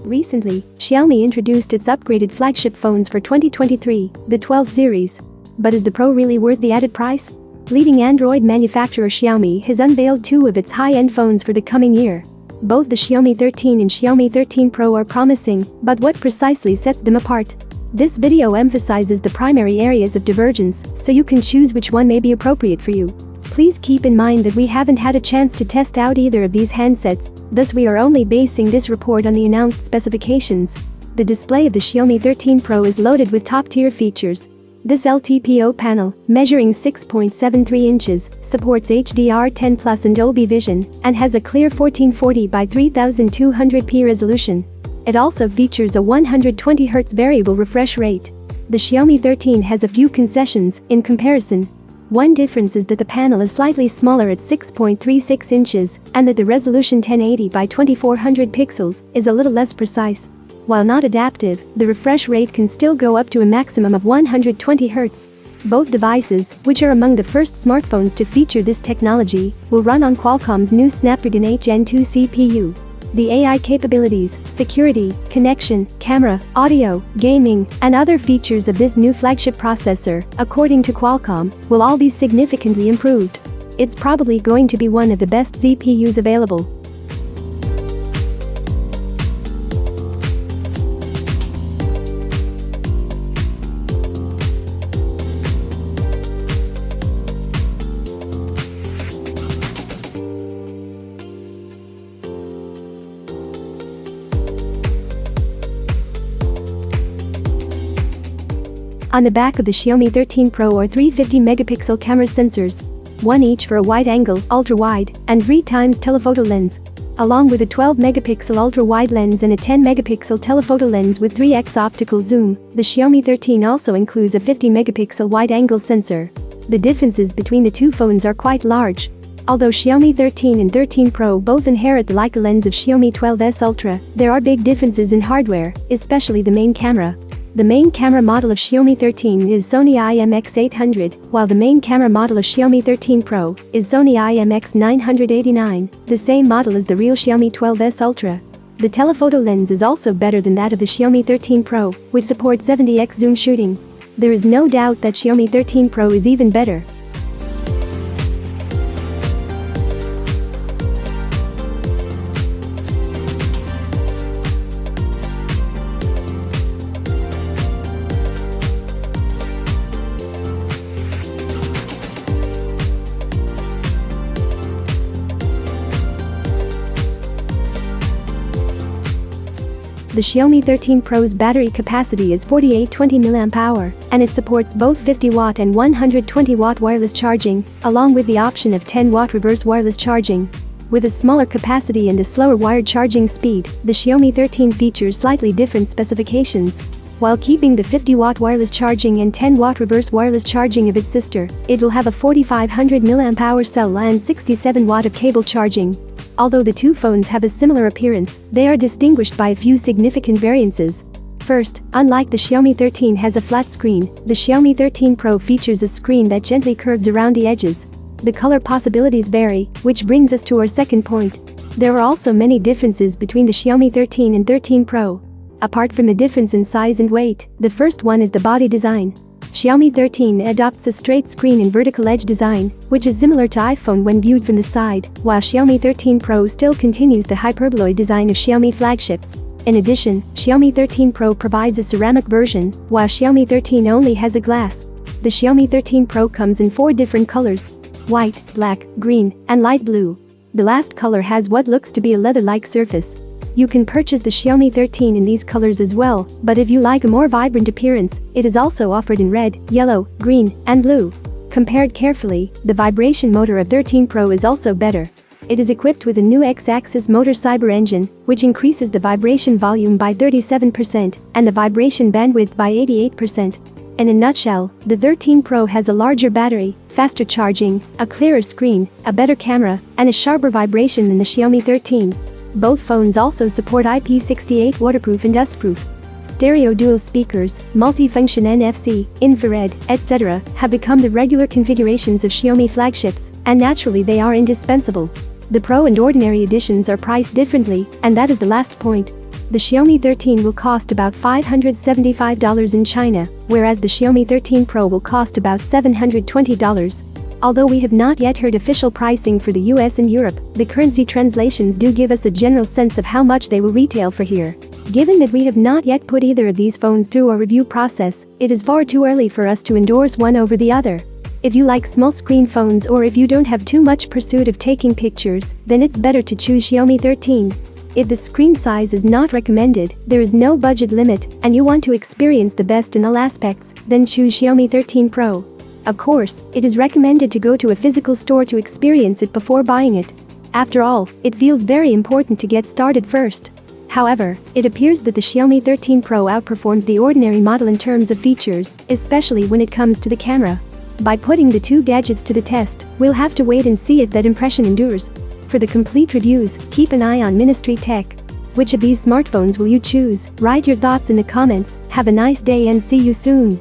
Recently, Xiaomi introduced its upgraded flagship phones for 2023, the 12 series. But is the Pro really worth the added price? Leading Android manufacturer Xiaomi has unveiled two of its high-end phones for the coming year. Both the Xiaomi 13 and Xiaomi 13 Pro are promising, but what precisely sets them apart? This video emphasizes the primary areas of divergence, so you can choose which one may be appropriate for you. Please keep in mind that we haven't had a chance to test out either of these handsets, thus we are only basing this report on the announced specifications. The display of the Xiaomi 13 Pro is loaded with top-tier features. This LTPO panel, measuring 6.73 inches, supports HDR10 Plus and Dolby Vision, and has a clear 1440 by 3200p resolution. It also features a 120Hz variable refresh rate. The Xiaomi 13 has a few concessions in comparison. One difference is that the panel is slightly smaller at 6.36 inches and that the resolution 1080 by 2400 pixels is a little less precise. While not adaptive, the refresh rate can still go up to a maximum of 120 Hz. Both devices, which are among the first smartphones to feature this technology, will run on Qualcomm's new Snapdragon 8 Gen 2 CPU. The AI capabilities, security, connection, camera, audio, gaming, and other features of this new flagship processor, according to Qualcomm, will all be significantly improved. It's probably going to be one of the best CPUs available. On the back of the Xiaomi 13 Pro are 350-megapixel camera sensors, one each for a wide-angle, ultra-wide, and 3x telephoto lens, along with a 12-megapixel ultra-wide lens and a 10-megapixel telephoto lens with 3x optical zoom. The Xiaomi 13 also includes a 50-megapixel wide-angle sensor. The differences between the two phones are quite large. Although Xiaomi 13 and 13 Pro both inherit the Leica lens of Xiaomi 12S Ultra, there are big differences in hardware, especially the main camera. The main camera model of Xiaomi 13 is Sony IMX800, while the main camera model of Xiaomi 13 Pro is Sony IMX989, the same model as the real Xiaomi 12S Ultra. The telephoto lens is also better than that of the Xiaomi 13 Pro, which supports 70x zoom shooting. There is no doubt that Xiaomi 13 Pro is even better. The Xiaomi 13 Pro's battery capacity is 4820 mAh, and it supports both 50W and 120W wireless charging, along with the option of 10W reverse wireless charging. With a smaller capacity and a slower wired charging speed, the Xiaomi 13 features slightly different specifications. While keeping the 50W wireless charging and 10W reverse wireless charging of its sister, it will have a 4500 mAh cell and 67W of cable charging. Although the two phones have a similar appearance, they are distinguished by a few significant variances. First, unlike the Xiaomi 13 has a flat screen, the Xiaomi 13 Pro features a screen that gently curves around the edges. The color possibilities vary, which brings us to our second point. There are also many differences between the Xiaomi 13 and 13 Pro. Apart from a difference in size and weight, the first one is the body design. Xiaomi 13 adopts a straight screen and vertical edge design, which is similar to iPhone when viewed from the side, while Xiaomi 13 Pro still continues the hyperboloid design of Xiaomi flagship. In addition, Xiaomi 13 Pro provides a ceramic version, while Xiaomi 13 only has a glass. The Xiaomi 13 Pro comes in 4 different colors: white, black, green, and light blue. The last color has what looks to be a leather-like surface. You can purchase the Xiaomi 13 in these colors as well, but if you like a more vibrant appearance, it is also offered in red, yellow, green, and blue. Compared carefully, the vibration motor of 13 Pro is also better. It is equipped with a new X-axis motor cyber engine, which increases the vibration volume by 37% and the vibration bandwidth by 88%. In a nutshell, the 13 Pro has a larger battery, faster charging, a clearer screen, a better camera, and a sharper vibration than the Xiaomi 13. Both phones also support IP68 waterproof and dustproof. Stereo dual speakers, multifunction NFC, infrared, etc. have become the regular configurations of Xiaomi flagships, and naturally they are indispensable. The Pro and Ordinary editions are priced differently, and that is the last point. The Xiaomi 13 will cost about $575 in China, whereas the Xiaomi 13 Pro will cost about $720. Although we have not yet heard official pricing for the US and Europe, the currency translations do give us a general sense of how much they will retail for here. Given that we have not yet put either of these phones through our review process, it is far too early for us to endorse one over the other. If you like small screen phones or if you don't have too much pursuit of taking pictures, then it's better to choose Xiaomi 13. If the screen size is not recommended, there is no budget limit, and you want to experience the best in all aspects, then choose Xiaomi 13 Pro. Of course, it is recommended to go to a physical store to experience it before buying it. After all, it feels very important to get started first. However, it appears that the Xiaomi 13 Pro outperforms the ordinary model in terms of features, especially when it comes to the camera. By putting the two gadgets to the test, we'll have to wait and see if that impression endures. For the complete reviews, keep an eye on Ministry Tech. Which of these smartphones will you choose? Write your thoughts in the comments. Have a nice day and see you soon.